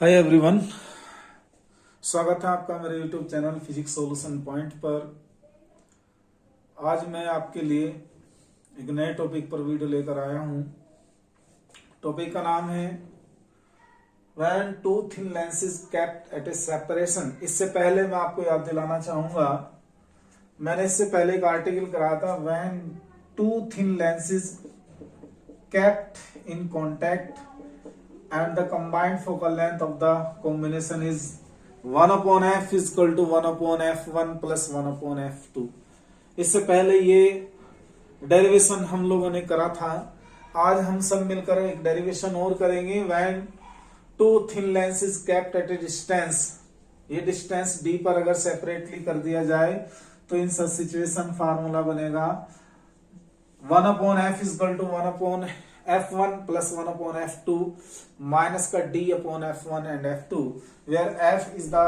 Hi everyone, स्वागत है आपका मेरे YouTube channel physics solution point पर। आज मैं आपके लिए एक नए टॉपिक पर वीडियो लेकर आया हूं। टॉपिक का नाम है when two thin lenses kept at a separation. इससे पहले मैं आपको याद दिलाना चाहूंगा, मैंने इससे पहले एक आर्टिकल कराया था when two thin lenses kept in contact and the combined focal length of the combination is 1 upon f is equal to 1 upon f1 plus 1 upon f2। इससे पहले ये डेरिवेशन हम लोगों ने करा था। आज हम सब मिलकर एक डेरिवेशन और करेंगे। When two thin lens is kept at a distance, ये डिस्टेंस d पर अगर सेपरेटली कर दिया जाए तो इन सब सिचुएशन फार्मूला बनेगा 1 upon f is equal to 1 upon f1 plus 1 upon f2 minus का d upon f1 and f2 where f is the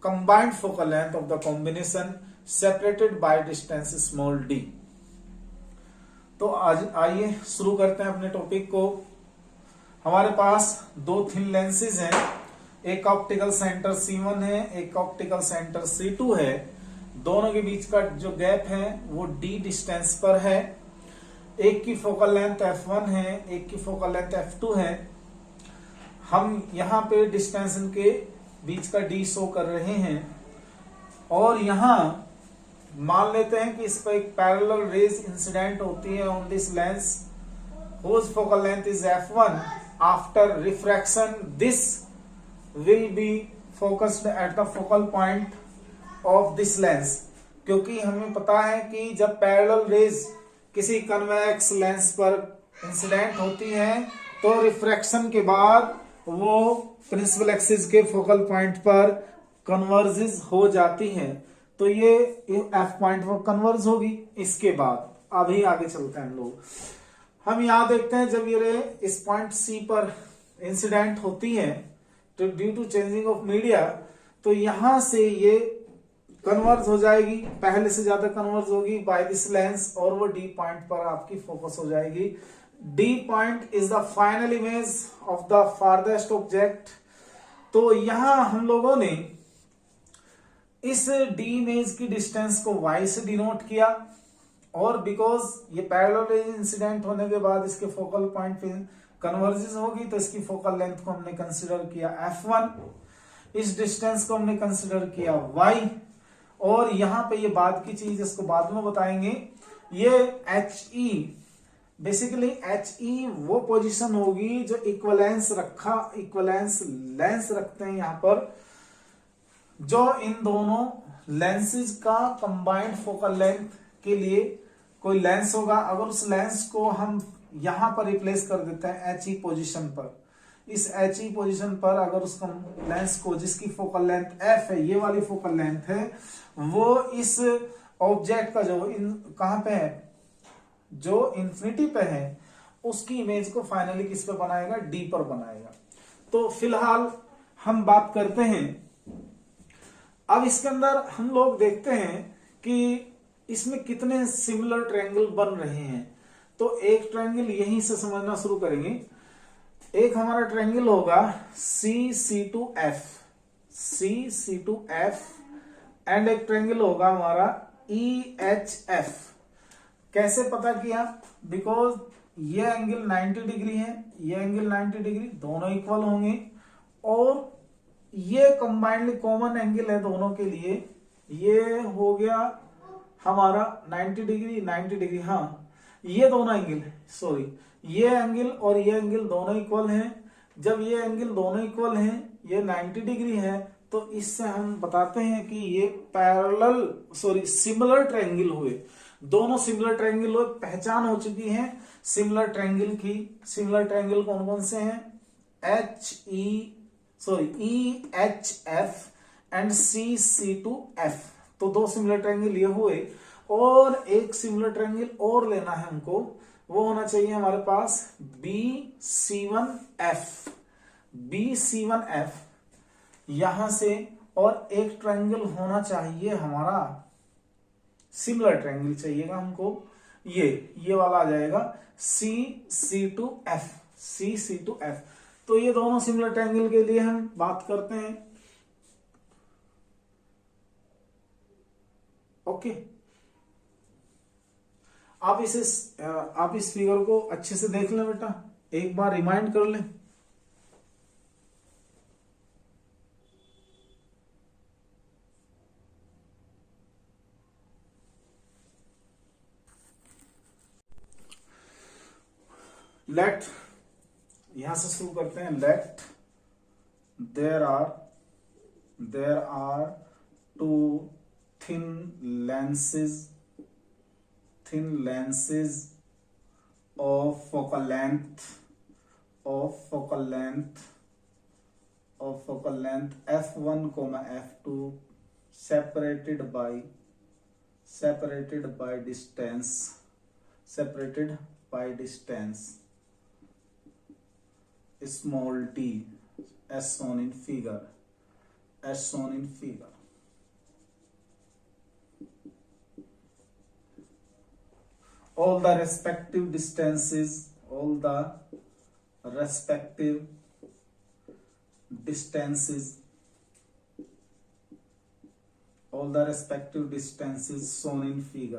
combined focal length of the combination separated by distance small d। तो आज आइए शुरू करते हैं अपने topic को। हमारे पास दो थिन लेंसेज हैं, एक ऑप्टिकल सेंटर C1 है, एक ऑप्टिकल सेंटर C2 है। दोनों के बीच का जो गैप है वो d डिस्टेंस पर है। एक की फोकल लेंथ f1 है, एक की फोकल लेंथ f2 है। हम यहाँ पे डिस्टेंस इनके बीच का d शो कर रहे हैं और यहाँ मान लेते हैं कि इस पर एक पैरेलल रेज इंसिडेंट होती है on this lens whose focal length is f1। After refraction this will be focused at the focal point of this lens. क्योंकि हमें पता है कि जब पैरेलल रेज किसी कन्वेक्स लेंस पर इंसिडेंट होती है तो रिफ्रैक्शन के बाद वो प्रिंसिपल एक्सिस के फोकल पॉइंट पर कन्वर्जेस हो जाती है। तो ये एफ पॉइंट पर कन्वर्ज होगी। इसके बाद अभी आगे चलते हैं हम यहाँ देखते हैं जब ये इस पॉइंट सी पर इंसिडेंट होती है तो due to changing of media तो यहां से ये कन्वर्ज हो जाएगी, पहले से ज्यादा कन्वर्ज होगी बाय दिस लेंस और वो डी पॉइंट पर आपकी फोकस हो जाएगी। D point is the final image of the farthest object. तो यहां हम लोगों ने इस डी इमेज की डिस्टेंस को y से डिनोट किया और बिकॉज ये पैरेलल इंसिडेंट होने के बाद इसके फोकल पॉइंट पे कन्वर्जेस होगी तो इसकी फोकल लेंथ को हमने कंसिडर किया f1, इस डिस्टेंस को हमने कंसिडर किया y और यहां पे ये बाद की चीज इसको बाद में बताएंगे। ये HE बेसिकली HE वो पोजीशन होगी जो इक्वलेंस लेंस रखते हैं यहां पर, जो इन दोनों लेंसेज का कंबाइंड फोकल लेंथ के लिए कोई लेंस होगा। अगर उस लेंस को हम यहां पर रिप्लेस कर देते हैं HE पोजीशन पर, इस HE पोजीशन पर अगर उस लेंस को जिसकी फोकल लेंथ f है, ये वाली फोकल लेंथ है, वो इस ऑब्जेक्ट का जो कहां पे है, जो इंफिनिटी पे है, उसकी इमेज को फाइनली किस पे बनाएगा, D पर बनाएगा। तो फिलहाल हम बात करते हैं। अब इसके अंदर हम लोग देखते हैं कि इसमें कितने सिमिलर ट्रायंगल बन रहे हैं। तो एक ट्रायंगल यहीं से समझना शुरू करेंगे। एक हमारा ट्रायंगल होगा CC2F एंड एक ट्रायंगल होगा हमारा EHF। कैसे पता किया? बिकॉज ये एंगल 90 डिग्री है, ये एंगल 90 डिग्री, दोनों इक्वल होंगे और ये कंबाइंडली कॉमन एंगल है दोनों के लिए। ये हो गया हमारा 90 डिग्री, हाँ ये दोनों एंगल, सॉरी ये एंगल और ये एंगल दोनों इक्वल हैं। जब ये एंगल दोनों इक्वल हैं, ये 90 डिग्री है, तो इससे हम बताते हैं कि ये सिमिलर ट्रायंगल हुए, दोनों सिमिलर ट्रायंगल हुए। पहचान हो चुकी है सिमिलर ट्रायंगल की। सिमिलर ट्रायंगल कौन कौन से हैं? EHF and CC2F। तो दो सिमिलर ट्रायंगल ये हुए और एक सिमिलर ट्रायंगल और लेना है हमको, वो होना चाहिए हमारे पास BC1F यहां से, और एक ट्रायंगल होना चाहिए हमारा सिमिलर ट्रायंगल चाहिएगा हमको, ये वाला आ जाएगा CC2F। तो ये दोनों सिमिलर ट्रायंगल के लिए हम बात करते हैं। ओके, आप इस फिगर को अच्छे से देख लें बेटा, एक बार रिमाइंड कर लें। लेट, यहां से शुरू करते हैं। Let there are two thin lenses of focal length f1, f2 separated by distance small t as shown in figure. All the respective distances shown in figure.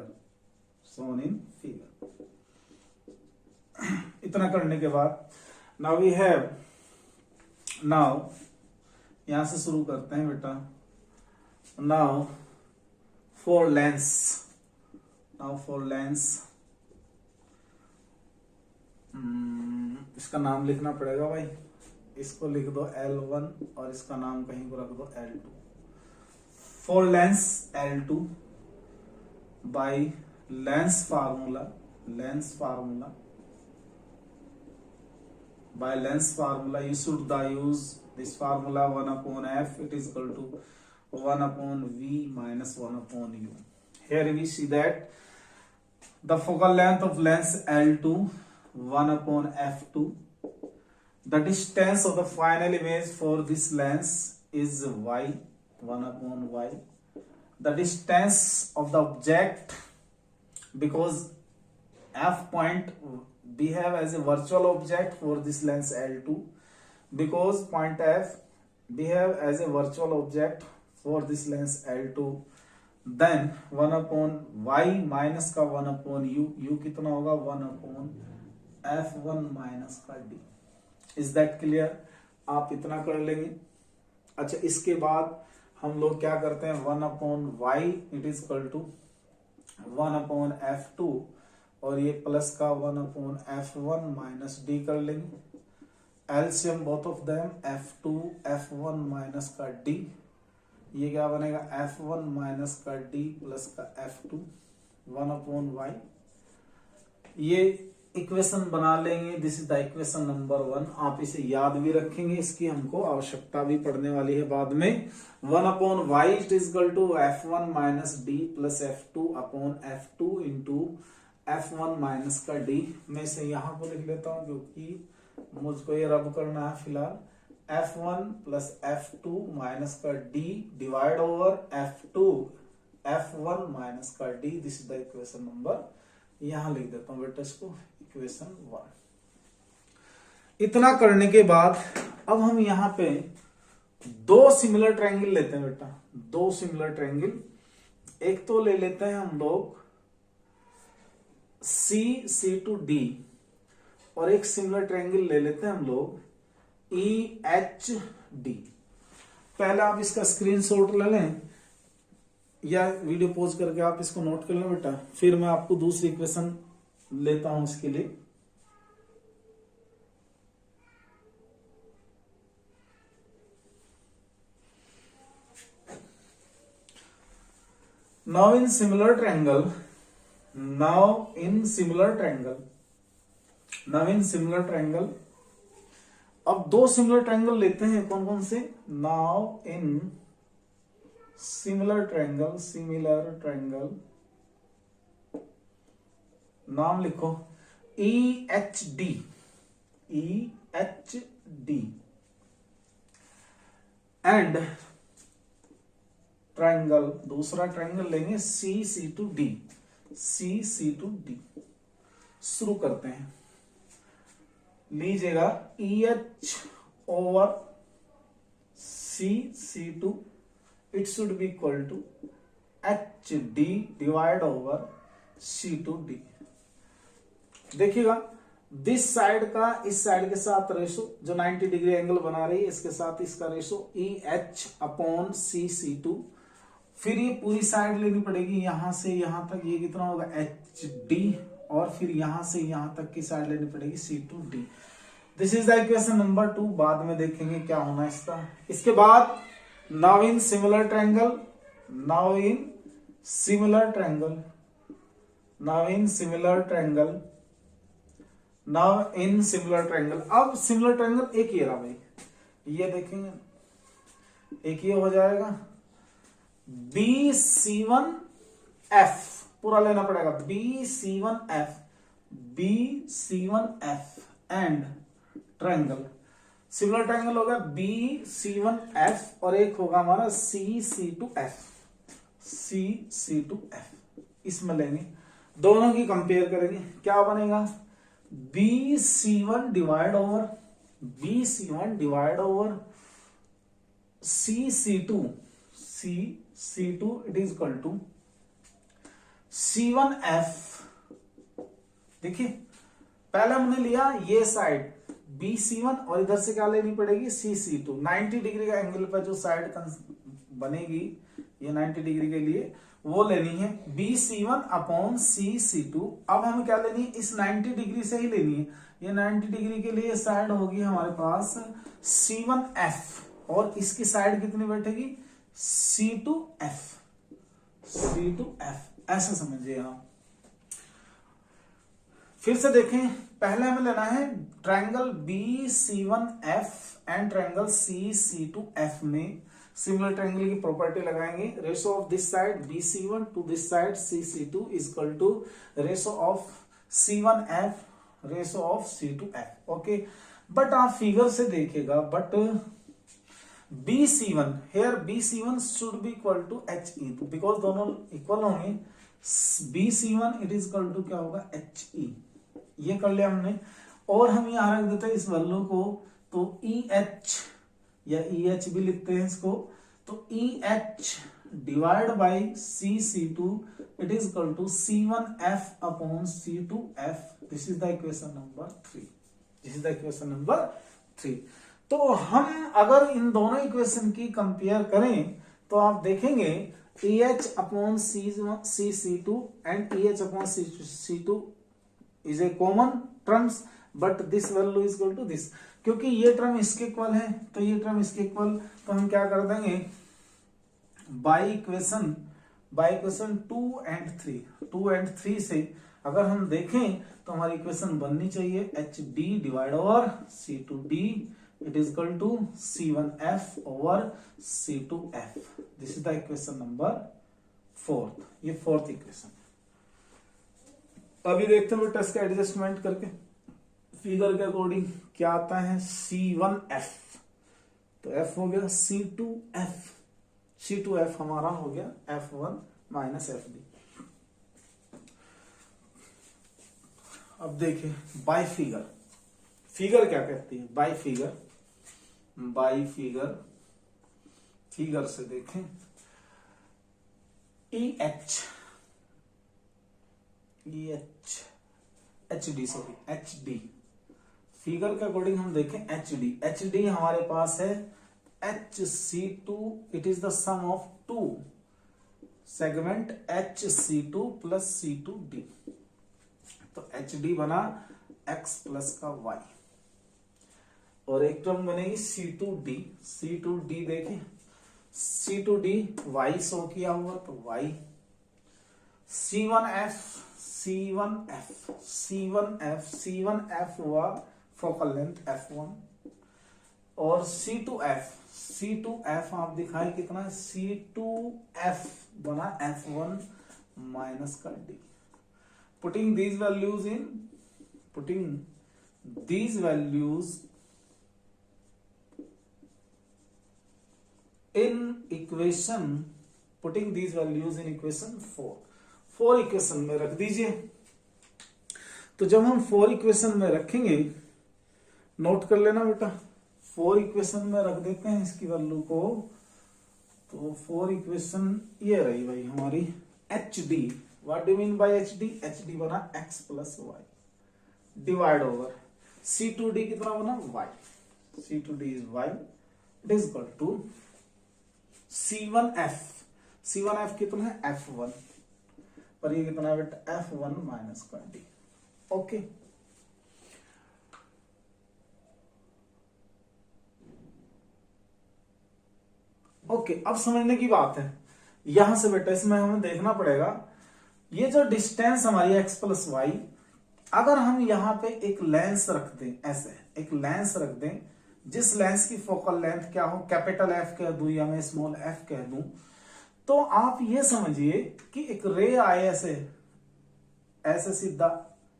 इतना करने के बाद now यहां से शुरू करते हैं बेटा। now for length इसका नाम लिखना पड़ेगा भाई। इसको लिख दो L1 और इसका नाम कहीं को रख दो L2। for length L2 by length formula you should use this formula 1/f, it is equal to 1/v minus 1/u. Here we see that the focal length of lens L2 1/f2. The distance of the final image for this lens is y, 1/y. The distance of the object, because f point behave as a virtual object for this lens L2, because point f behave as a virtual object for this lens L2, then 1/y minus का 1/u, u कितना होगा 1/f1 minus का d. Is that clear? आप इतना कर लेंगे। अच्छा, इसके बाद हम लोग क्या करते हैं, 1/y it is equal to 1/f2 और ये प्लस का 1/f1 माइनस डी कर लेंगे। LCM both of them f2 f1 minus का d, ये क्या बनेगा f1 माइनस का d प्लस का f2 1/y। ये इक्वेशन बना लेंगे। This is the equation number 1। आप इसे याद भी रखेंगे, इसकी हमको आवश्यकता भी पड़ने वाली है बाद में। 1/y it is equal to f1 minus d plus f2 into f1 minus का d। मैं इसे यहां पर लिख लेता हूं क्योंकि मुझको ये रब करना है फिलहाल। f1 प्लस f2 माइनस का d divide over f1 minus का d। This is the equation number, यहां लिख देता हूं बेटा इसको, इक्वेशन 1। इतना करने के बाद अब हम यहां पे दो सिमिलर ट्रायंगल लेते हैं बेटा, दो सिमिलर ट्रायंगल। एक तो ले लेते हैं हम लोग C to D और एक सिमिलर ट्रायंगल ले लेते हैं हम लोग EHD। पहले आप इसका स्क्रीनशॉट ले लें या वीडियो पॉज करके आप इसको नोट कर लें बेटा, फिर मैं आपको दूसरी इक्वेशन लेता हूं इसके लिए। Now in similar triangle अब दो सिमिलर ट्रायंगल लेते हैं, कौन कौन से। नाउ इन सिमिलर ट्रायंगल नाम लिखो EHD एंड ट्रायंगल, दूसरा ट्रायंगल लेंगे C to D। शुरू करते हैं। लीजिएगा EH over C2, it should be equal to HD divide over C2D। देखिएगा दिस साइड का इस साइड के साथ रेशो जो 90 डिग्री एंगल बना रही है, इसके साथ इसका रेशो EH अपॉन C2। फिर ये पूरी साइड लेनी पड़ेगी यहां से यहां तक, ये कितना होगा HD, और फिर यहां से यहां तक की साइड लेनी पड़ेगी C2D। This is the equation number 2। बाद में देखेंगे क्या होना इसका। इसके बाद now in similar triangle, now in similar triangle, now in similar triangle, now in similar triangle. अब सिमिलर ट्रायंगल एक ही रहा भाई, ये देखेंगे एक ही हो जाएगा BC1F, पूरा लेना पड़ेगा BC1F, BC1F and triangle, similar triangle होगा BC1F और एक होगा हमारा CC2F, CC2F। इसमें लेंगे दोनों की कंपेयर करेंगे, क्या बनेगा BC1 divide over CC2, C2 it is equal to C1F। देखिए पहले हमने लिया ये साइड BC1 और इधर से क्या लेनी पड़ेगी CC2। 90 डिग्री का एंगल पर जो साइड बनेगी ये 90 डिग्री के लिए वो लेनी है BC1 अपॉन CC2। अब हमें क्या लेनी है, इस 90 डिग्री से ही लेनी है। ये 90 डिग्री के लिए साइड होगी हमारे पास C1F और इसकी साइड कितनी बैठेगी C2F, ऐसा समझिए आप। फिर से देखें, पहले हमें लेना है triangle BC1F and triangle CC2F में सिमिलर ट्रायंगल की प्रॉपर्टी लगाएंगे। Ratio of this side BC1 to this side CC2 is equal to ratio of C1F, ratio of C2F। Okay, but आप फिगर से देखिएगा, but BC1 here BC1 should be equal to HE, because दोनों equal होंगे। BC1 it is equal to क्या होगा HE, ये कर लिया हमने। और हम यहां रख देते हैं इस वैल्यू को, तो EH या EH भी लिखते हैं इसको, तो EH divide by CC2 it is equal to C1F upon C2F। This is the equation number 3, this is the equation number 3। तो हम अगर इन दोनों इक्वेशन की कंपेयर करें तो आप देखेंगे EH upon CC2 and EH upon CC2 is a common terms, but this value is equal to this. क्योंकि ये टर्म इसके इक्वल है तो ये टर्म इसके इक्वल, तो हम क्या कर देंगे बाई इक्वेशन 2 एंड 3 से अगर हम देखें तो हमारी इक्वेशन बननी चाहिए HD divide over C2D it is equal to C1F over C2F। This is the equation number 4, ये फोर्थ इक्वेशन। अभी देखते हैं बेटा इसका एडजस्टमेंट करके फिगर के अकॉर्डिंग क्या आता है। C1F तो F हो गया C2F, C2F हमारा हो गया F1 माइनस FD। अब देखिए बाय फिगर, फिगर क्या कहती है बाय फिगर से देखें HD फिगर के अकॉर्डिंग हम देखें HD हमारे पास है HC2, it is the sum of 2 segment HC2 plus C2D। तो HD बना X प्लस का Y और एक टर्म बनेगी C2D देखें C2D Y शो किया हुआ तो Y, C1F हुआ फोकल लेंथ F1 और C2F आप दिखाएं कितना है C2F बना F1 माइनस का D। Putting these values in equation 4 equation में रख दीजिए। तो जब हम 4 इक्वेशन में रखेंगे, नोट कर लेना बेटा 4 इक्वेशन में रख देते हैं इसकी वैल्यू को। तो 4 इक्वेशन ये रही भाई हमारी H D. What do mean by H D? H D बना X plus Y divide over C two D कितना बना Y. C two D is Y, it is equal to C1F। C1F कितना है F1, पर ये कितना है बेटा F1 माइनस का डी। ओके, ओके, अब समझने की बात है यहां से बेटा, इसमें हमें देखना पड़ेगा ये जो डिस्टेंस हमारी x प्लस वाई, अगर हम यहां पे एक लेंस रख दें, ऐसे एक लेंस रख दें जिस लेंस की फोकल लेंथ क्या हो, कैपिटल एफ कह दूं या मैं स्मॉल एफ कह दूं, तो आप ये समझिए कि एक रे आए ऐसे ऐसे सीधा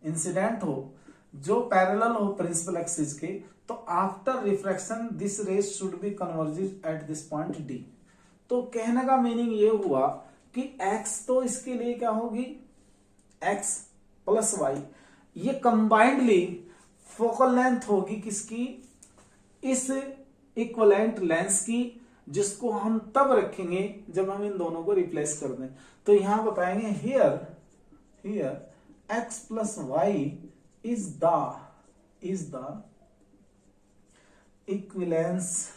इंसिडेंट हो जो पैरेलल हो प्रिंसिपल एक्सिस के, तो after refraction this rays should be converged at this point D. तो कहने का मीनिंग ये हुआ कि x तो इसके लिए क्या होगी x प्लस वाई, ये कंबाइंडली फोकल लेंथ होगी किसकी, इस इक्वलेंट लेंस की, जिसको हम तब रखेंगे जब हम इन दोनों को रिप्लेस कर दें। तो यहां बताएंगे here x plus y is the equivalence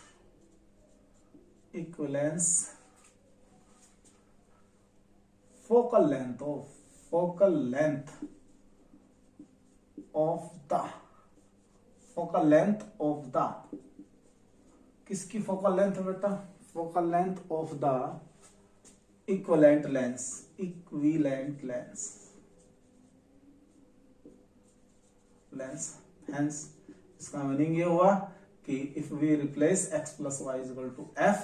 focal length of the किसकी फोकल लेंथ है बेटा, focal length of the equivalent lens. Hence इसका मीनिंग ये हुआ कि if we replace x plus y is equal to f,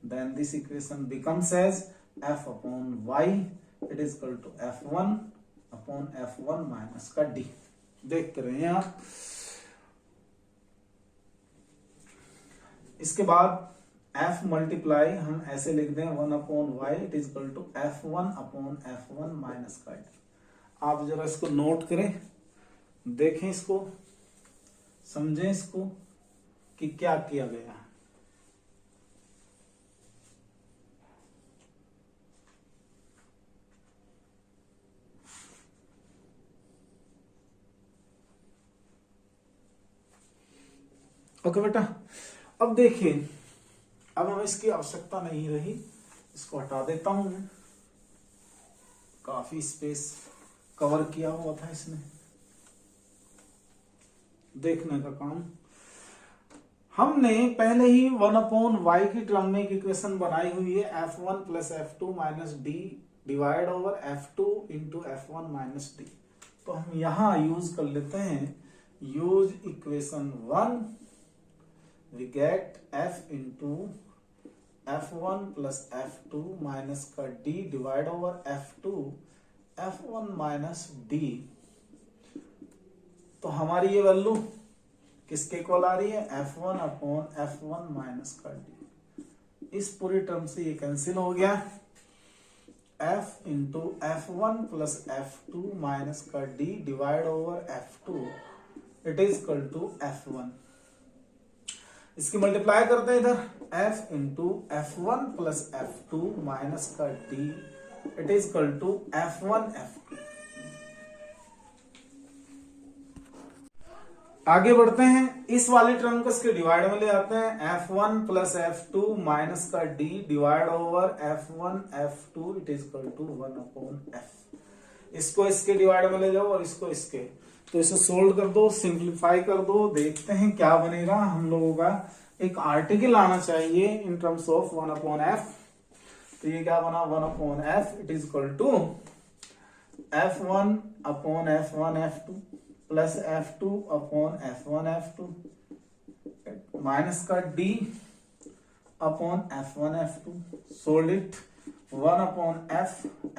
then this equation becomes as f upon y, it is equal to f1 upon f1 minus का d। देखते रहे आप। इसके बाद f मल्टीप्लाई हम ऐसे लिख दें 1 upon y, it is equal to f1 upon f1 minus का d। आप जरा इसको नोट करें, देखें इसको, समझें इसको कि क्या किया गया। ओके बेटा, अब देखिए, अब हमें इसकी आवश्यकता नहीं रही, इसको हटा देता हूं मैं, काफी स्पेस कवर किया हुआ था इसने। देखने का काम, हमने पहले ही 1 अपॉन वाई की टर्म में एक इक्वेशन बनाई हुई है, f1 plus f2 minus D divide over f2 into f1 minus D. तो हम यहां यूज कर लेते हैं, use equation 1, we get f into f1 plus f2 minus का d divide over f2 f1 minus d। तो हमारी ये वैल्यू किसके इक्वल आ रही है, f1 अपॉन f1 माइनस का d। इस पूरी टर्म से ये कैंसिल हो गया, f into f1 plus f2 minus का d divide over f2, it is equal to f1। इसकी मल्टीप्लाई करते हैं इधर, f into f1 plus f2 minus का d, it is equal to f1 f2। आगे बढ़ते हैं, इस वाली टर्म को इसके डिवाइड में ले आते हैं, f1 प्लस f2 माइनस का d divide over f1 f2, it is equal to 1 upon f। इसको इसके डिवाइड में ले जाओ और इसको इसके, तो इसे सोल्व कर दो, सिंप्लीफाई कर दो, देखते हैं क्या बनेगा। हम लोगों का एक आर्टिकल आना चाहिए in terms of 1 upon F. तो ये क्या बना, 1 upon F, it is equal to f1 upon f1 f2 plus f2 upon f1 f2 minus का d upon f1 f2। Solved it, 1 upon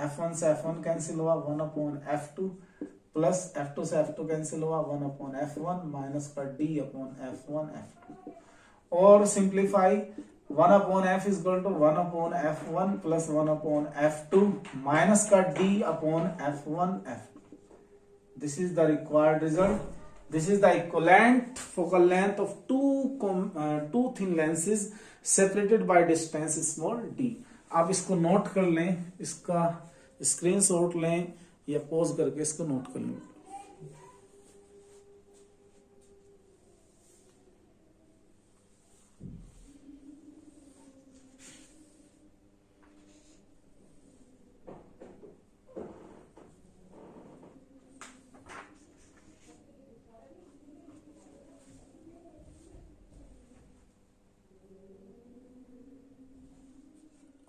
f1 से f1 कैंसिल हुआ, 1 upon f2 plus f2 से f2 cancel हुआ, 1 upon f1 minus का d upon f1 f2। और simplify, 1 upon f is equal to 1 upon f1 plus 1 upon f2 minus का d upon f1 f2। This is the required result. This is the equivalent focal length of two thin lenses separated by distance small d. आप इसको note कर लें, इसका screenshot लें या pause करके इसको नोट कर लें.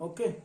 Okay.